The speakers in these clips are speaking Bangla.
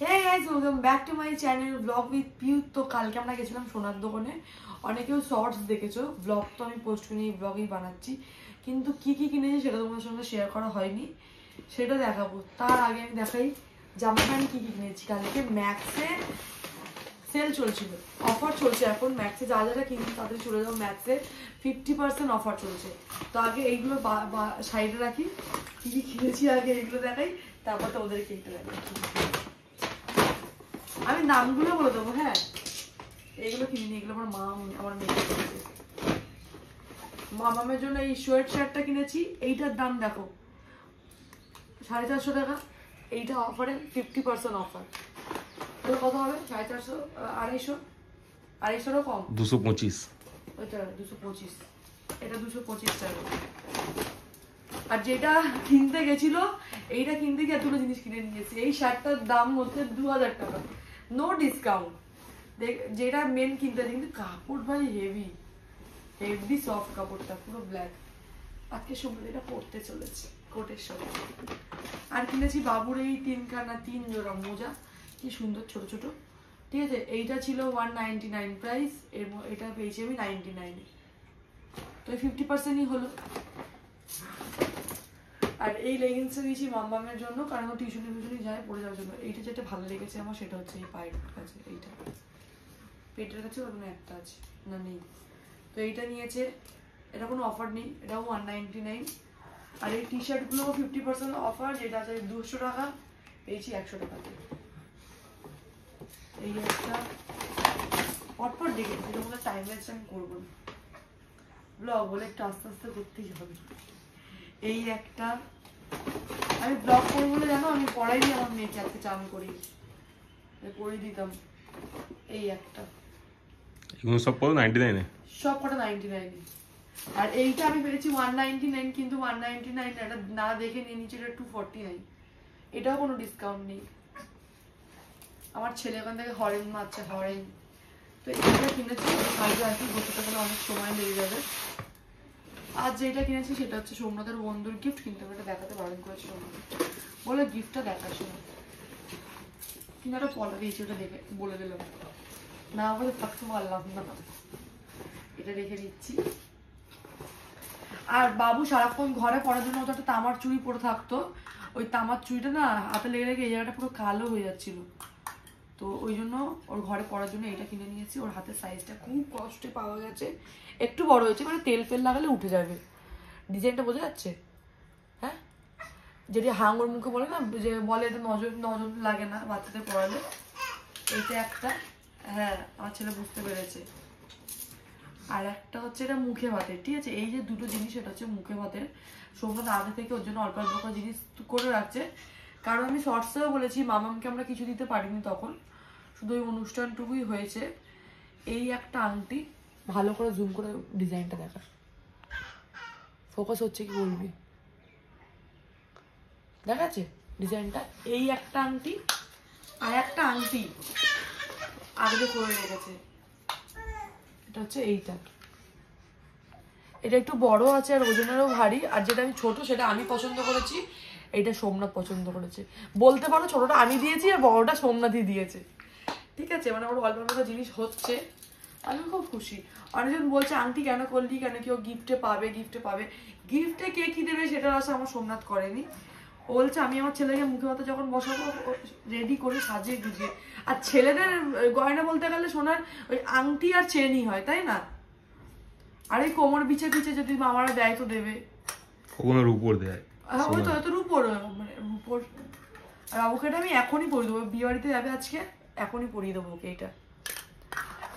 Hey guys, welcome back to my channel vlog with Piyu। তো কালকে আমরা গেছিলাম সোনার দোকানে। অনেকেও শর্টস দেখেছো, ব্লগ তো আমি পোস্ট করি, ব্লগই বানাচ্ছি, কিন্তু কি কি কিনেছি সেটা তোমাদের সঙ্গে শেয়ার করা হয়নি, সেটা দেখাবো। তার আগে আমি দেখাই জামা প্যান্ট কি কি কিনেছি। কালকে ম্যাক্সে সেল চলছিল, অফার চলছে এখন ম্যাক্সে, যা যারা কিনছে তাদের চলে যাও ম্যাক্সে, 50% অফার চলছে। তো আগে এইগুলো সাইডে রাখি, কি কি কিনেছি আগে এইগুলো দেখাই, তারপর তো ওদেরকে এইটা দেখাই। আমি নামগুলো বলে দেবো। হ্যাঁ, এইগুলো কিনিনি, এগুলো আমার মা আমার মেয়েকে কিনেছে। মামামের জন্য এই সোয়েট শার্টটা কিনেছি, এইটার দাম দেখো 450 টাকা। এইটা অফারে 50% অফার। তো কত হবে? 450, 250 কম, 225। ওইটা 225, এটা 225 টাকা। আর যেটা কিনতে গেছিল, এইটা কিনতে গিয়ে এতগুলো জিনিস কিনে নিয়েছি। এই শার্টটার দাম হচ্ছে 2000 টাকা, নো ডিসকাউন্ট। যেটা মেন কিনতে, কিন্তু কাপড় ভাই হেভি হেভি সফট, কাপড়টা পুরো ব্ল্যাক। আজকে সময় এটা পরতে চলেছে কোটের সাথে। আর কিনেছি বাবুর এই 3 জোড়া মোজা, কি সুন্দর ছোট ছোট। ঠিক আছে, এইটা ছিল 199 প্রাইস, এটা পেয়েছি আমি 99। তো 50%ই হলো। আর এই লেগিংসটা দিয়েছি মামবামের জন্য, কারণ ও টিউশনি যায়, পড়ে যাওয়ার জন্য। এইটা যেটা ভালো লেগেছে আমার, সেটা হচ্ছে এই পায়ের কাছে, এইটা পেটের কাছে ওখানে একটা আছে না, নেই। তো এইটা নিয়েছে, এটা কোনো অফার নেই, এটাও 199। আর এই টি শার্টগুলো 50% অফার, যেটা আছে 200 টাকা, পেয়েছি 100 টাকাতে। এই একটা পটপট দেখেছি, যেটা কোনো টাইম ওয়েস্ট আমি করবো না, ব্লগ বলে একটু আস্তে আস্তে করতেই হবে। এই একটা আমি ব্লগ করবো বলে, জানো আমি পড়াইনি আমার মেয়েকে, আজকে চান করি করে দিতাম। এই একটা, এগুলো সব কত 99 এ? সব কটা 99। আর এইটা আমি পেয়েছি 199, কিন্তু 199 এটা না দেখে নিয়ে নিচে, এটা 249। এটাও কোনো ডিসকাউন্ট নেই। আমার ছেলে ওখান থেকে হরেন মারছে, হরেন। তো এইটা কিনেছি, আগে আর কি গোটাতে গেলে অনেক সময় লেগে যাবে। আর যেটা কিনেছি সেটা হচ্ছে সোমনাথের বন্ধুর গিফট, কিন্তু আমি এটা দেখাতে বারণ করেছিল, বলে গিফটটা দেখাস না, কিন্তু একটা পলা দিয়েছি, ওটা দেখে বলে দিলাম না, বলে থাকতে পারলাম না, এটা রেখে দিচ্ছি। আর বাবু সারাক্ষণ ঘরে পড়ার জন্য একটা তামার চুড়ি পরে থাকতো, ওই তামার চুড়িটা না হাতে লেগে লেগে এই জায়গাটা পুরো কালো হয়ে যাচ্ছিল। তো ওই জন্য ওর ঘরে পড়ার জন্য এটা কিনে নিয়েছি। ওর হাতের সাইজটা খুব কষ্টে পাওয়া গেছে, একটু বড় হয়েছে, মানে তেল ফেল লাগালে উঠে যাবে। ডিজাইনটা বোঝা যাচ্ছে? হ্যাঁ, যেটি হাঙর মুখে বলে না, যে বলে এটা নজর নজর লাগে না বাচ্চাদের পড়ালে, এইটা একটা। হ্যাঁ, আমার ছেলে বুঝতে পেরেছে। আর একটা হচ্ছে এটা মুখে ভাতের। ঠিক আছে, এই যে দুটো জিনিস, এটা হচ্ছে মুখে ভাতের। সোমনাথ আগে থেকে ওর জন্য অল্প অল্প জিনিস করে রাখছে, কারণ আমি শর্টসেও বলেছি মামামকে আমরা কিছু দিতে পারিনি তখন, শুধু ওই অনুষ্ঠানটুকুই হয়েছে। এই একটা আংটি, ভালো করে জুম করে ডিজাইনটা দেখা, ফোকাস হচ্ছে কি বলবি, দেখাচ্ছে ডিজাইনটা। এই একটা আংটি, আর একটা আংটি আগে করে রেখেছে, এটা হচ্ছে এইটা। এটা একটু বড় আছে আর ওজনেরও ভারী। আর যেটা আমি ছোট, সেটা আমি পছন্দ করেছি, এইটা সোমনাথ পছন্দ করেছে। বলতে পারো ছোটটা আমি দিয়েছি আর বড়টা সোমনাথই দিয়েছে। ঠিক আছে, মানে আমার অল্প অল্প জিনিস হচ্ছে, আমি খুব খুশি। অনেকজন বলছে আংটি কেন করলি, কেন কেউ গিফটে পাবে, গিফটে পাবে। গিফটে কে কি দেবে সেটার আশা আমার সোমনাথ করেনি। ও বলছে আমি আমার ছেলেকে মুখে ভাতে যখন বসাবো, রেডি করে সাজিয়ে গুজিয়ে। আর ছেলেদের গয়না বলতে গেলে সোনার ওই আংটি আর চেনই হয়, তাই না? আর এই কোমর বিছে বিছে যদি মামারা দেয় তো দেবে, ওগুলোর উপর দেয়। ওই তো এত রূপোর, মানে রূপোর। আর ওকে আমি এখনই পরিয়ে দেবো, বিয়ে বাড়িতে যাবে আজকে, এখনই পরিয়ে দেবো ওকে এটা।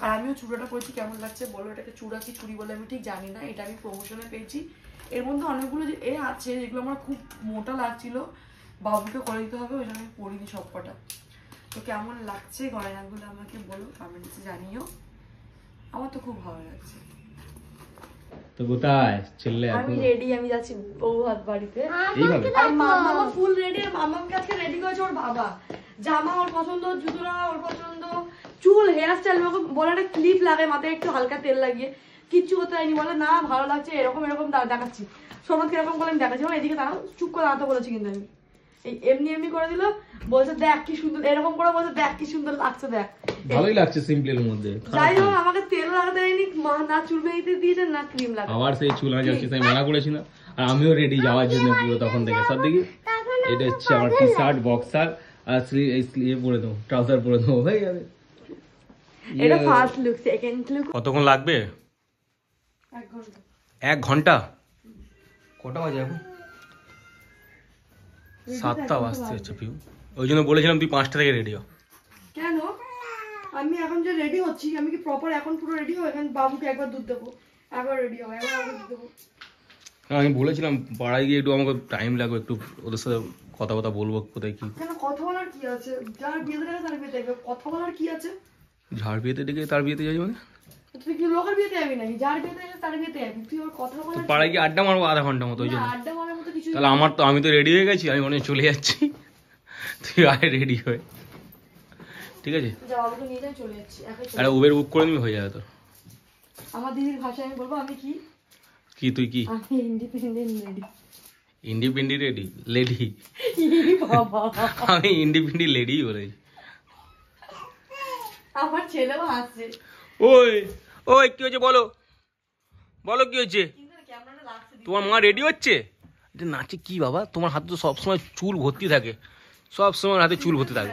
আর আমিও চূড়াটা পরেছি, কেমন লাগছে বলো? এটাকে চূড়া কি চুড়ি বলে আমি ঠিক জানি না, এটা আমি প্রমোশনে পেয়েছি। এর মধ্যে অনেকগুলো যে আছে, যেগুলো আমার খুব মোটা লাগছিল, বাবুকে করে দিতে হবে, ওই জন্য আমি পরিনি সব কটা। তো কেমন লাগছে গয়নাগুলো আমাকে বলো, কমেন্টসে জানিও। আমার তো খুব ভালো লাগছে। তো কোথায় চললে? আমি রেডি, আমি যাচ্ছি বৌভাত বাড়িতে। আর মামা ফুল রেডি, মামাকে আজকে রেডি করেছে ওর বাবা। জামা ওর পছন্দ, জুতোরা ওর পছন্দ, চুল হেয়ার স্টাইল বলে একটা ক্লিপ লাগে মাথায়, একটু হালকা তেল লাগিয়ে, কিচ্ছু করতে চাইনি। বলে না ভালো লাগছে, এরকম এরকম দেখাচ্ছি। সোমনাথকে এরকম বলে আমি দেখাচ্ছি, এদিকে দাঁড়াও, চুপ করে দাঁড়াতে বলেছি কিন্তু আমি। এই এমনি এমনি করে দিল, বলছে দেখ কি সুন্দর, এরকম করে বলছে দেখ কি সুন্দর লাগছে দেখ। ভালোই লাগছে সিম্পলের মধ্যে। যাই হোক আমাকে তেল লাগাতে দেয়নি, না চুল বেঁধে দিয়েছে না ক্রিম লাগাতে। আবার সেই চুল আনা যাচ্ছে, আমি মানা করেছি না। আর আমিও রেডি যাওয়ার জন্য পুরো তখন থেকে। সব দেখি এটা হচ্ছে আমার টি শার্ট, বক্সার আর স্লিভ পরে দেবো, ট্রাউজার পরে দেবো, হয়ে যাবে। এটা ফার্স্ট লুক। সেকেন্ড লুক কতক্ষণ লাগবে? 1 ঘন্টা। 1 ঘন্টা? কটা বাজে এখন? 7টা বাজতে হচ্ছে পিউ। ওই জন্য বলেছিলাম তুই 5টা থেকে রেডি হ। কেন? আমি এখন যে রেডি হচ্ছি, আমি কি প্রপার এখন পুরো রেডি হব? এখন বাবুকে একবার দুধ দেবো, একবার রেডি হবো, একবার আমাকে দুধ দেবো। আমি বলেছিলাম পাড়ায় গিয়ে একটু আমাকে টাইম লাগবে, একটু ওদের সাথে কথা বলবো কোথায় কি। কেন কথা বলার কি আছে? যার বিয়েতে দেখে তার বিয়েতে দেখবে, কথা বলার কি আছে? ঝাড় বিয়েতে ডেকে তার বিয়েতে যাই মানে? তুই কি লোকের বিয়েতে যাবি নাকি? যার বিয়েতে দেখে তার বিয়েতে যাবি, তুই ওর কথা তো বলার পাড়ায় গিয়ে আড্ডা মারবো আধা ঘন্টা মতো, ওই জন্য। আড্ডা মারার মতো কিছু তাহলে আমি তো রেডি হয়ে গেছি, আমি মনে হয় চলে যাচ্ছি, তুই আয় রেডি হয়ে, ঠিক আছে? যা, বাবুকে নিয়ে যাই, চলে যাচ্ছি একাই। আরে উবের বুক করে নিবি, হয়ে যাবে তো। আমার দিদির ভাষায় আমি বলবো আমি কি? কি তুই কি? আমি ইন্ডিপেন্ডেন্ট লেডি। Independent lady? বাবা, আমি ইন্ডিপেন্ডেন্ট লেডি বলেছি। আমার ছেলেও হাসছে। ওই ওই কি হয়েছে বলো, বলো কি হয়েছে? কিন্তু ক্যামেরাটা লাগছে। তোমার মা রেডি হচ্ছে? এটা নাচে কি বাবা? তোমার হাতে তো সবসময় চুল ভর্তি থাকে, সবসময় হাতে চুল ভর্তি থাকে।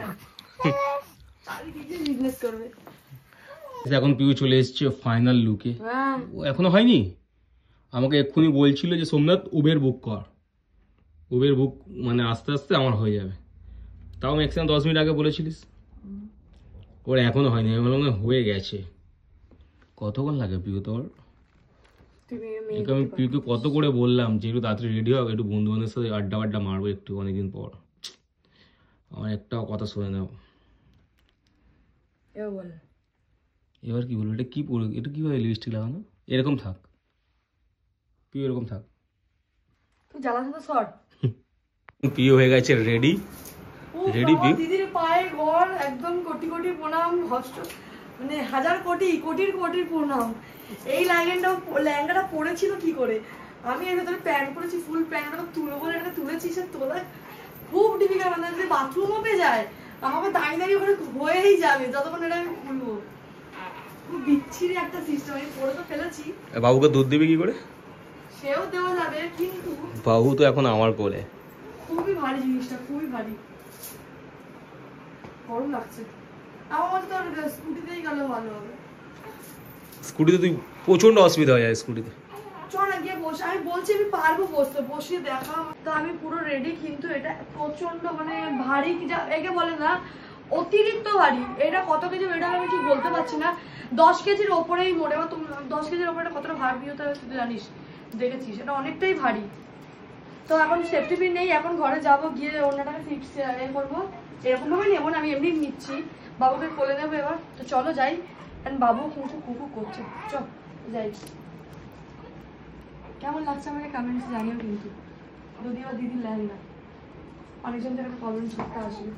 চারিদিকে বিজনেস করবে। এখন পিউ চলে এসছে ফাইনাল লুকে। হ্যাঁ, ও এখনো হয়নি। আমাকে এক্ষুনি বলছিল যে সোমনাথ উবের বুক কর, উবের বুক মানে আস্তে আস্তে আমার হয়ে যাবে। তাও ম্যাক্সিমাম 10 মিনিট আগে বলেছিলিস। ওর এখনো হয়নি, আমি বললাম হয়ে গেছে। কতক্ষণ লাগে পিউ তোর? আমি পিউকে কত করে বললাম যে একটু তাড়াতাড়ি রেডি হোক, একটু বন্ধু বান্ধবের সাথে আড্ডা মারবো একটু অনেকদিন পর। আমার একটাও কথা শুনে নাও। এবার কি বলবো? এটা কি পরে, এটা কিভাবে লিপস্টিক লাগানো? এরকম থাক পিউ, এরকম থাক। তুই জ্বালাস তো শর্ট। পিউ হয়ে গেছে রেডি। রেডি পিউ? দিদির পায়ে ঘর একদম কোটি কোটি প্রণাম, হস্ত মানে হাজার কোটির প্রণাম। এই লেহেঙ্গাটা পরেছিল কি করে? আমি এর ভেতরে প্যান্ট পরেছি, ফুল প্যান্টটা তুলবো, এটা তুলেছি, সে তোলা খুব ডিফিকাল্ট। মানে যদি বাথরুমও পেয়ে যায় আমাকে দাঁড়িয়ে ওখানে হয়েই যাবে যতক্ষণ এটা আমি খুলবো। খুব বিচ্ছিরি একটা সিস্টেম। আমি পরে তো ফেলেছি। বাবুকে দুধ দিবি কি করে? সেও দেওয়া যাবে, কিন্তু বাবু তো এখন আমার কোলে। খুবই ভারী জিনিসটা, খুবই ভারী, গরম লাগছে। আমার মতে তোর স্কুটিতেই গেলে ভালো হবে। স্কুটিতে তুই প্রচন্ড অসুবিধা হয়ে যায় স্কুটিতে। চল না গিয়ে বসে, আমি বলছি আমি পারবো বসতে, বসিয়ে দেখা। তো আমি পুরো রেডি, কিন্তু এটা প্রচন্ড মানে ভারী, একে বলে না অতিরিক্ত ভারী। এটা কত কেজি এটা আমি ঠিক বলতে পারছি না। 10 কেজির ওপরেই মোড়ে, 10 কেজির ওপরে কতটা ভারী হতে হয় তুই জানিস, দেখেছিস, এটা অনেকটাই ভারী। তো এখন সেফটি পিন নেই, এখন ঘরে যাবো, গিয়ে অন্যটাকে ফিক্স করবো। এরকম ভাবে নেবো না, আমি এমনি নিচ্ছি, বাবুকে কোলে নেবো এবার। তো চলো যাই, বাবু কুকু করছে, চল যাই। কেমন লাগছে আমাকে কমেন্টস জানিও, কিন্তু যদি বা দিদির লেহেঙ্গা অনেকজন থেকে কমেন্টস করতে আসবে।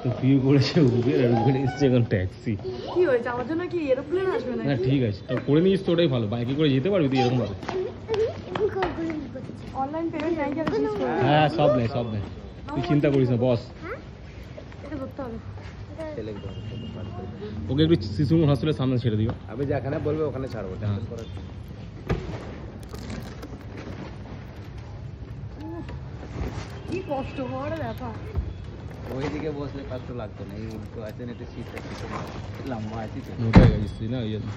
তো পিউ করেছে উবের, আর উবের এসছে এখন ট্যাক্সি। কি হয়েছে, আমার জন্য কি এরোপ্লেন আসবে না? না ঠিক আছে, তো করে নিস তো, ওটাই ভালো। বাইকে করে যেতে পারবি তুই এরকম ভাবে? অনলাইন পেমেন্ট নাই কি? হ্যাঁ সব নেই, সব নেই, তুই চিন্তা করিস না বস। এটা ধরতে হবে। ওকে একটু শিশু হসপিটালের সামনে ছেড়ে দিও। আমি যেখানে বলবে ওখানে ছাড়বো। কি কষ্ট হওয়ার ব্যাপার। ওইদিকে বসলে কষ্ট লাগতো না, এই উল্টো আছে না, একটু সিটটা লম্বা আছে তো। মোটা হয়ে গেছিস না ওই জন্য।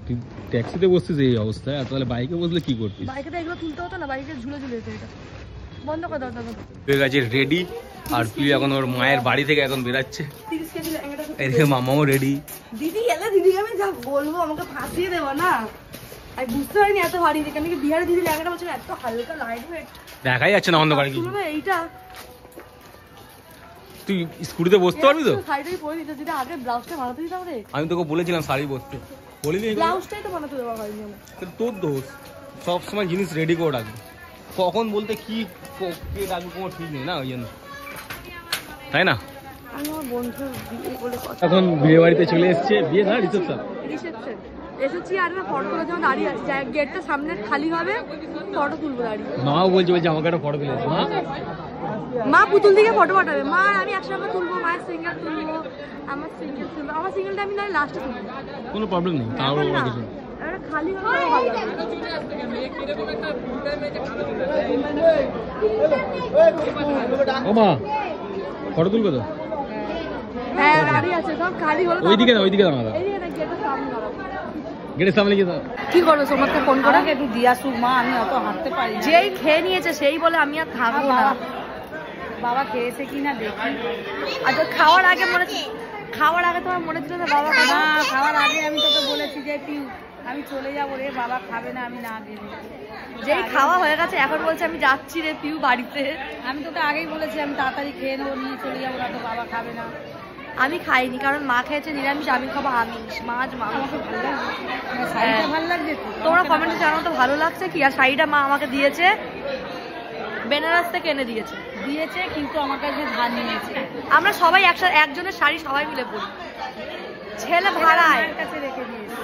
তুই ট্যাক্সিতে বসছিস এই অবস্থায়, আর তাহলে বাইকে বসলে কি করতিস? বাইকে তো এগুলো তুলতে হতো না, বাইকে ঝুলে যেত। এটা বন্ধ করে দাও দাদা। হয়ে গেছে রেডি, আর তুই এখন ওর মায়ের বাড়ি থেকে এখন বেরাচ্ছে। 30 কেজি লেহেঙ্গাটা এদিকে মামাও রেডি। দিদি এলে দিদিকে আমি যা বলবো আমাকে ফাঁসিয়ে দেবো না। আমি বুঝতে পারিনি এত ভারী, যেখানে কি বিহারে দিদি লেহেঙ্গাটা বলছিল এত হালকা লাইট ওয়েট, দেখাই যাচ্ছে না অন্ধকারে কিছু। এইটা তুই স্কুটিতে বসতে পারবি তো? সাইডেই পরে দিতে, যদি আগে ব্লাউজটা বানাতে দিতাম রে। আমি তোকে বলেছিলাম শাড়ি পরতে, বলিনি? ব্লাউজটাই তো বানাতে দেওয়া হয়নি আমার। তোর দোষ, সবসময় জিনিস রেডি করে রাখবি। কখন বলতে কি কে রাখবি কোনো ঠিক নেই না, ওই জন্য, তাই না? আমি আমার বন্ধু বিয়ে বলে কথা। এখন বিয়ে বাড়িতে চলে এসছে, বিয়ে না রিসেপশন। রিসেপশন এসেছি, আর না ফটো তোলার জন্য দাঁড়িয়ে আছি। গেটটা সামনে খালি হবে, ফটো তুলবো দাঁড়িয়ে। মাও বলছে আমাকে একটা ফটো তুলে মা, মা পুতুল দিকে ফটো পাঠাবে, মা আমি একসাথে তুলবো, মায়ের সিঙ্গেল তুলবো, আমার সিঙ্গেল তুলবো, আমার সিঙ্গেলটা আমি না লাস্টে তুলবো। কোনো প্রবলেম নেই, তাও এখন না, কিছু না। এবার খালি হলে ভালো লাগে। ও মা ফটো তুলবে তো? হ্যাঁ দাঁড়িয়ে আছে সব, খালি হলে ওইদিকে না, ওইদিকে দাঁড়া, এই যে গেটের সামনে দাঁড়াবো। গেটের সামনে গিয়ে দাঁড়া। কি করবো সোমনাথকে ফোন করে? আমাকে একটু দিয়ে আসুক মা, আমি অত হাঁটতে পারি না। যেই খেয়ে নিয়েছে সেই বলে আমি আর থাকবো না। বাবা খেয়েছে কিনা দেখি। আচ্ছা খাওয়ার আগে খাওয়ার আগে তোমার মনে ছিল না বাবা খাবে না, না? খাওয়ার আগে আমি তোকে বলেছি যে পিউ আমি চলে যাবো রে, বাবা খাবে না আমি না গেলে। যেই খাওয়া হয়ে গেছে এখন বলছে আমি যাচ্ছি রে পিউ বাড়িতে। আমি তোকে আগেই বলেছি আমি তাড়াতাড়ি খেয়ে নেবো, নিয়ে চলে যাবো, না তো বাবা খাবে না। আমি খাইনি কারণ মা খেয়েছে নিরামিষ, আমি খাবো আমিষ, মাছ মাংস। শাড়িটা ভালো লাগছে তো? তোমরা কমেন্টে জানাও তো ভালো লাগছে কি। আর শাড়িটা মা আমাকে দিয়েছে, বেনারস থেকে এনে দিয়েছে। দিয়েছে কিন্তু আমার কাছে ধার নিয়েছে। আমরা সবাই একসাথে একজনের শাড়ি সবাই মিলে পরি, ছেলে ভাড়ায়। মায়ের কাছে রেখে দিয়েছে।